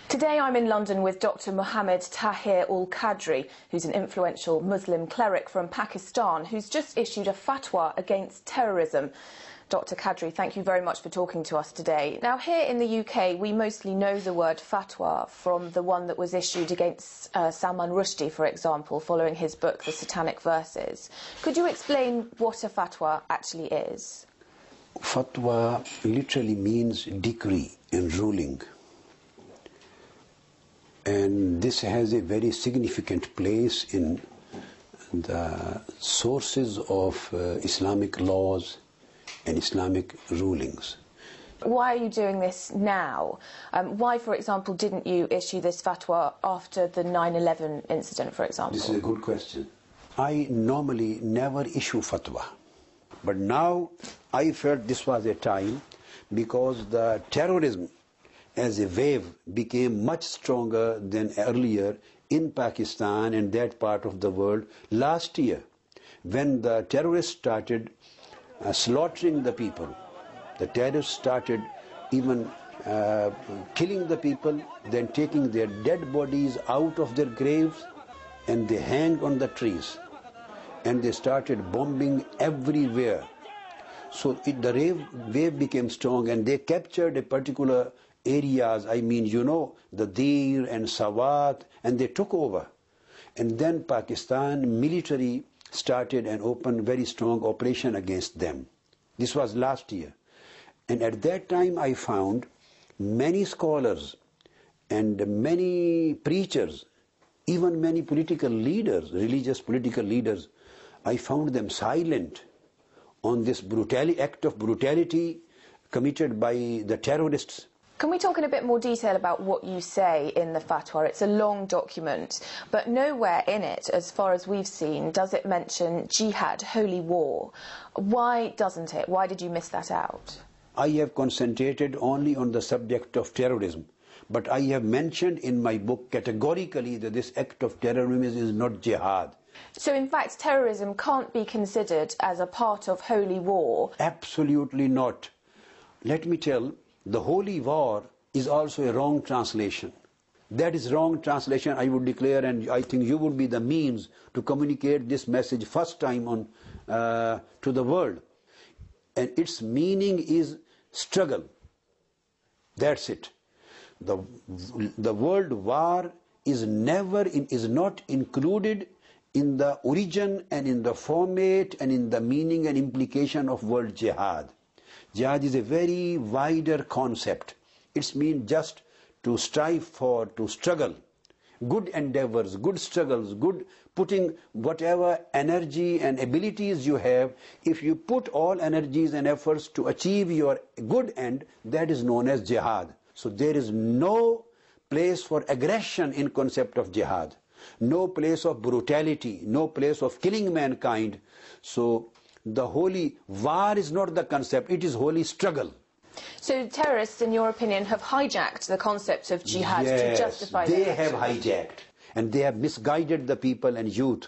Today I'm in London with Dr. Mohammed Tahir al-Qadri, who's an influential Muslim cleric from Pakistan, who's just issued a fatwa against terrorism. Dr. Qadri, thank you very much for talking to us today. Now, here in the UK, we mostly know the word fatwa from the one that was issued against Salman Rushdie, for example, following his book, The Satanic Verses. Could you explain what a fatwa actually is? Fatwa literally means decree and ruling. And this has a very significant place in the sources of Islamic laws and Islamic rulings. Why are you doing this now? Why, for example, didn't you issue this fatwa after the 9/11 incident, for example? This is a good question. I normally never issue fatwa. But now I felt this was a time, because the terrorism as a wave became much stronger than earlier in Pakistan and that part of the world last year, when the terrorists started slaughtering the people. The terrorists started even killing the people, then taking their dead bodies out of their graves, and they hanged on the trees. And they started bombing everywhere. So the wave became strong, and they captured a particular areas, the Dir and Sawat, and they took over. And then Pakistan military started and opened very strong operation against them. This was last year. And at that time I found many scholars and many preachers, even many political leaders, religious political leaders, I found them silent on this act of brutality committed by the terrorists. Can we talk in a bit more detail about what you say in the fatwa? It's a long document, but nowhere in it, as far as we've seen, does it mention jihad, holy war. Why doesn't it? Why did you miss that out? I have concentrated only on the subject of terrorism, but I have mentioned in my book categorically that this act of terrorism is not jihad. So in fact terrorism can't be considered as a part of holy war? Absolutely not. Let me tell, the holy war is also a wrong translation. That is wrong translation, I would declare, and I think you would be the means to communicate this message first time to the world. And its meaning is struggle. That's it. The word war is not included in the origin and in the format and in the meaning and implication of word jihad. Jihad is a very wider concept. It means just to strive for, to struggle. Good endeavors, good struggles, good putting whatever energy and abilities you have. If you put all energies and efforts to achieve your good end, that is known as jihad. So there is no place for aggression in concept of jihad. No place of brutality, no place of killing mankind. So the holy war is not the concept, it is holy struggle. So terrorists, in your opinion, have hijacked the concept of jihad to justify their action? They have hijacked, and they have misguided the people and youth.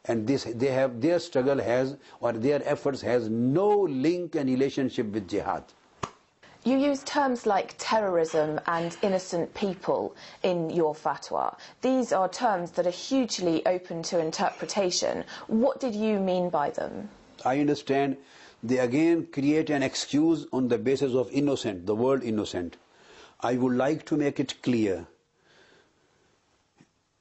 And their struggle has, or their efforts has no link and relationship with jihad. You use terms like terrorism and innocent people in your fatwa. These are terms that are hugely open to interpretation. What did you mean by them? I understand they again create an excuse on the basis of innocent, the word innocent. I would like to make it clear.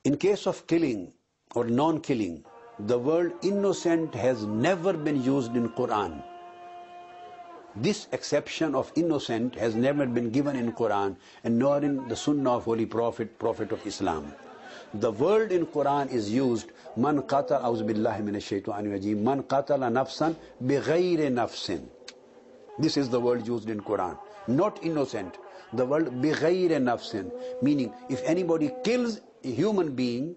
In case of killing or non-killing, the word innocent has never been used in Quran. This exception of innocent has never been given in Quran and nor in the Sunnah of Holy Prophet, Prophet of Islam. The word in Quran is used, man qatala, auzu billahi minash shaitanir rajeem, man qatala nafsan bighayri nafsin. This is the word used in Quran, not innocent. The word bighayri nafsin, meaning if anybody kills a human being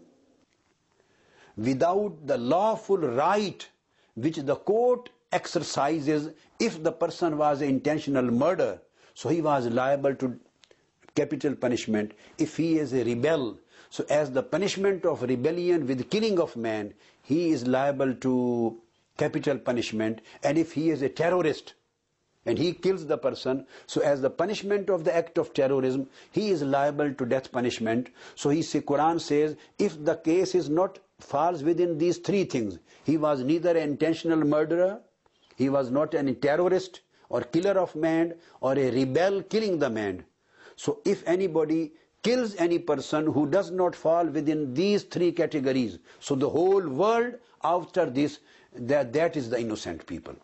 without the lawful right which the court exercises, if the person was an intentional murder, so he was liable to capital punishment. If he is a rebel, so as the punishment of rebellion with killing of man, he is liable to capital punishment. And if he is a terrorist, and he kills the person, so as the punishment of the act of terrorism, he is liable to death punishment. So Quran says, if the case is not falls within these three things, he was neither an intentional murderer, he was not a terrorist or killer of man, or a rebel killing the man. So if anybody kills any person who does not fall within these three categories, so the whole world after this, that is the innocent people.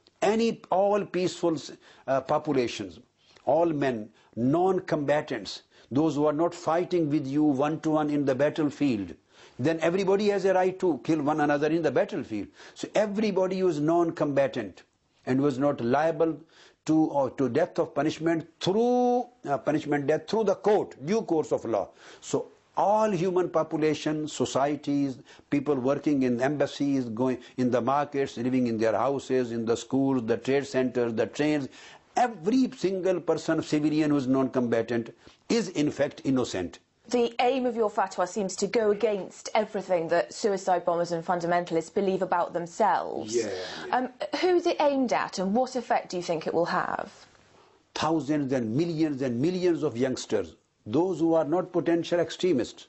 All peaceful populations, all men, non-combatants, those who are not fighting with you one-to-one in the battlefield, then everybody has a right to kill one another in the battlefield. So everybody who is non-combatant and was not liable to death of punishment through death through the court, due course of law. So all human population, societies, people working in embassies, going in the markets, living in their houses, in the schools, the trade centers, the trains, every single person, civilian who is non-combatant, is in fact innocent. The aim of your fatwa seems to go against everything that suicide bombers and fundamentalists believe about themselves. Yeah. Who's it aimed at, and what effect do you think it will have? Thousands and millions of youngsters, those who are not potential extremists,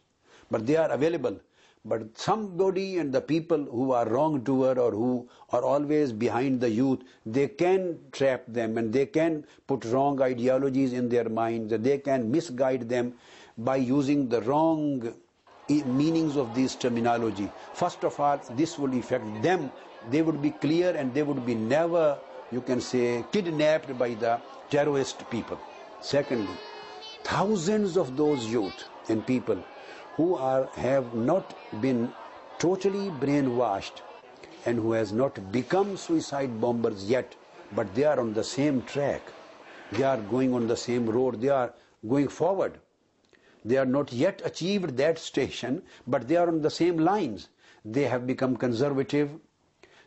but they are available. But somebody and the people who are wrongdoer or who are always behind the youth, they can trap them and they can put wrong ideologies in their minds, they can misguide them by using the wrong meanings of this terminology. First of all, this will affect them. They would be clear and they would be never, you can say, kidnapped by the terrorist people. Secondly, thousands of those youth and people who have not been totally brainwashed and who has not become suicide bombers yet, but they are on the same track. They are going on the same road. They are going forward. They are not yet achieved that station, but they are on the same lines. They have become conservative.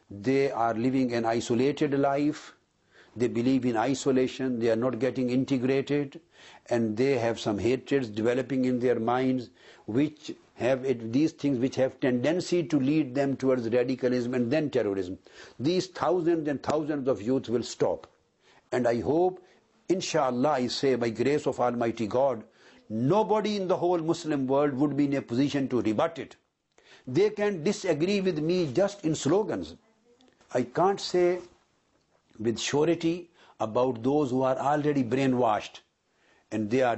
They are living an isolated life. They believe in isolation. They are not getting integrated. And they have some hatreds developing in their minds, which have these things which have tendency to lead them towards radicalism and then terrorism. These thousands and thousands of youth will stop. And I hope, inshallah, I say, by grace of Almighty God, nobody in the whole Muslim world would be in a position to rebut it. They can disagree with me just in slogans. I can't say with surety about those who are already brainwashed and they are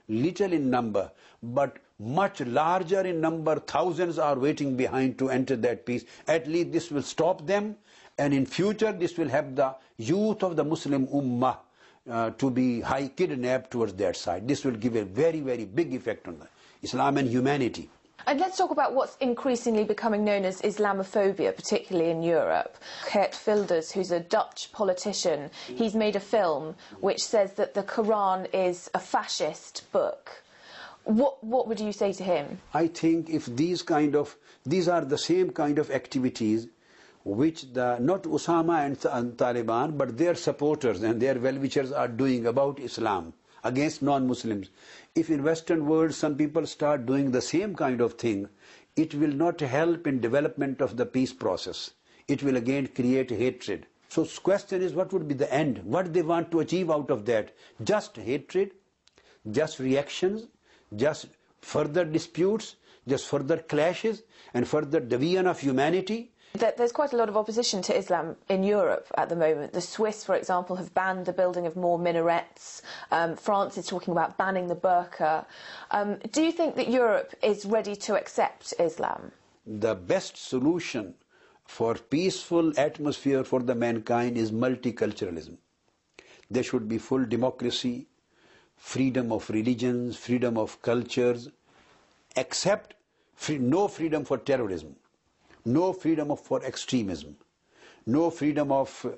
little in number, but much larger in number. Thousands are waiting behind to enter that peace. At least this will stop them, and in future this will have the youth of the Muslim Ummah to be kidnapped towards that side. This will give a very, very big effect on Islam and humanity. And let's talk about what's increasingly becoming known as Islamophobia, particularly in Europe. Geert Wilders, who's a Dutch politician, he's made a film which says that the Quran is a fascist book. What would you say to him? I think if these are the same kind of activities which not Osama and Taliban, but their supporters and their well-wishers are doing about Islam against non-Muslims. If in Western world some people start doing the same kind of thing, it will not help in development of the peace process. It will again create hatred. So the question is, what would be the end? What they want to achieve out of that? Just hatred? Just reactions? Just further disputes? Just further clashes? And further division of humanity? There's quite a lot of opposition to Islam in Europe at the moment. The Swiss, for example, have banned the building of more minarets. France is talking about banning the burqa. Do you think that Europe is ready to accept Islam? The best solution for peaceful atmosphere for the mankind is multiculturalism. There should be full democracy, freedom of religions, freedom of cultures, except no freedom for terrorism. No freedom for extremism, no freedom of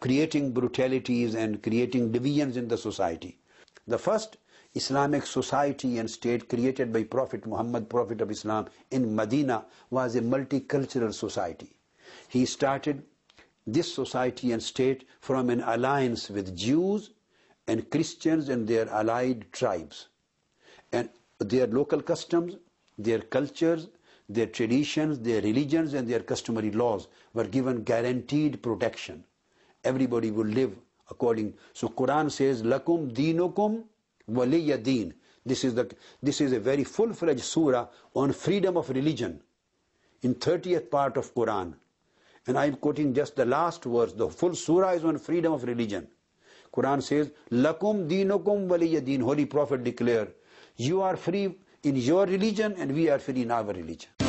creating brutalities and creating divisions in the society. The first Islamic society and state created by Prophet Muhammad, Prophet of Islam, in Medina was a multicultural society. He started this society and state from an alliance with Jews and Christians and their allied tribes. And their local customs, their cultures, their traditions, their religions and their customary laws were given guaranteed protection. Everybody would live according. So Quran says, Lakum dinukum waliya deen. This is a very full-fledged surah on freedom of religion in 30th part of Quran. And I'm quoting just the last verse. The full surah is on freedom of religion. Quran says, Lakum dinukum waliya deen. Holy Prophet declared, you are free in your religion and we are free in our religion.